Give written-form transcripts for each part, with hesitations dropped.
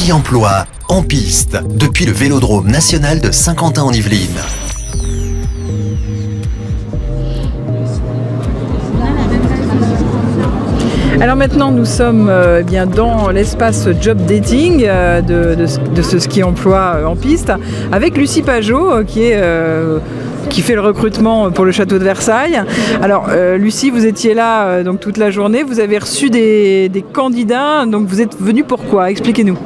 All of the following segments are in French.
Ski Emploi en piste depuis le Vélodrome national de Saint-Quentin-en-Yvelines. Alors maintenant nous sommes bien dans l'espace job dating de ce ski emploi en piste avec Lucie Pajot qui fait le recrutement pour le château de Versailles. Alors Lucie, vous étiez là donc toute la journée, vous avez reçu des candidats, donc vous êtes venue pourquoi? Expliquez-nous.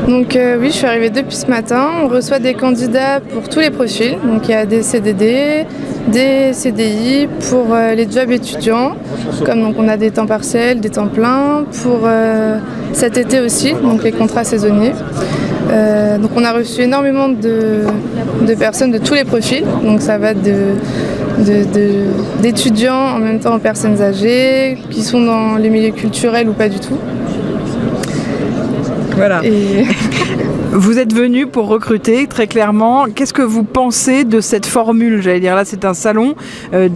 Donc oui, je suis arrivée depuis ce matin. On reçoit des candidats pour tous les profils. Donc il y a des CDD, des CDI pour les jobs étudiants. Comme donc on a des temps partiels, des temps pleins. Pour cet été aussi, donc les contrats saisonniers. Donc on a reçu énormément de personnes de tous les profils. Donc ça va d'étudiants en même temps aux personnes âgées qui sont dans les milieux culturels ou pas du tout. Voilà. Et... Vous êtes venu pour recruter, très clairement. Qu'est-ce que vous pensez de cette formule? J'allais dire, là c'est un salon,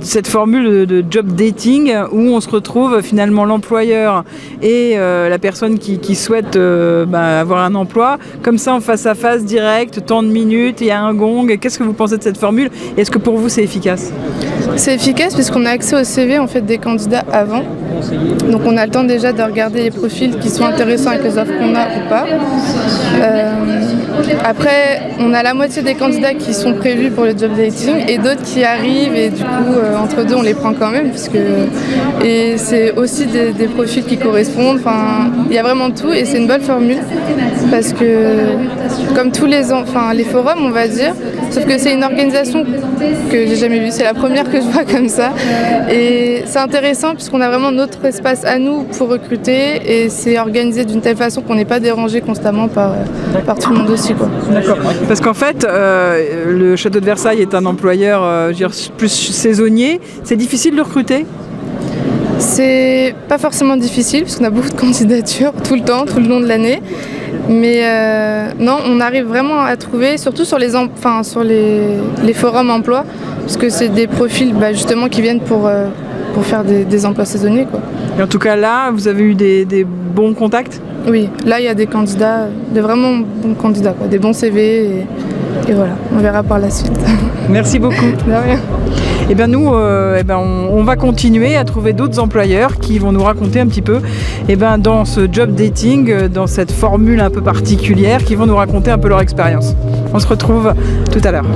cette formule de job dating où on se retrouve finalement l'employeur et la personne qui souhaite avoir un emploi, comme ça en face à face, direct, tant de minutes, il y a un gong. Qu'est-ce que vous pensez de cette formule? Est-ce que pour vous c'est efficace? C'est efficace puisqu'on a accès au CV en fait, des candidats avant. Donc on a le temps déjà de regarder les profils qui sont intéressants avec les offres qu'on a ou pas. Après, on a la moitié des candidats qui sont prévus pour le job dating et d'autres qui arrivent et du coup, entre deux, on les prend quand même. Et c'est aussi des profils qui correspondent. Enfin, il y a vraiment tout et c'est une bonne formule parce que, comme tous les forums, on va dire, sauf que c'est une organisation que j'ai jamais vue. C'est la première que je vois comme ça. Et c'est intéressant puisqu'on a vraiment notre espace à nous pour recruter et c'est organisé d'une telle façon qu'on n'est pas dérangé constamment par tout le monde aussi. Quoi. D'accord. Parce qu'en fait, le château de Versailles est un employeur plus saisonnier. C'est difficile de recruter? C'est pas forcément difficile parce qu'on a beaucoup de candidatures tout le temps, tout le long de l'année. Mais non, on arrive vraiment à trouver, surtout sur les forums emploi, parce que c'est des profils justement qui viennent pour faire des emplois saisonniers. Quoi. Et en tout cas là, vous avez eu des bons contacts? Oui, là il y a des candidats, des vraiment bons candidats, quoi, des bons CV et voilà, on verra par la suite. Merci beaucoup. De rien. Et bien nous, on va continuer à trouver d'autres employeurs qui vont nous raconter un petit peu dans ce job dating, dans cette formule un peu particulière, qui vont nous raconter un peu leur expérience. On se retrouve tout à l'heure.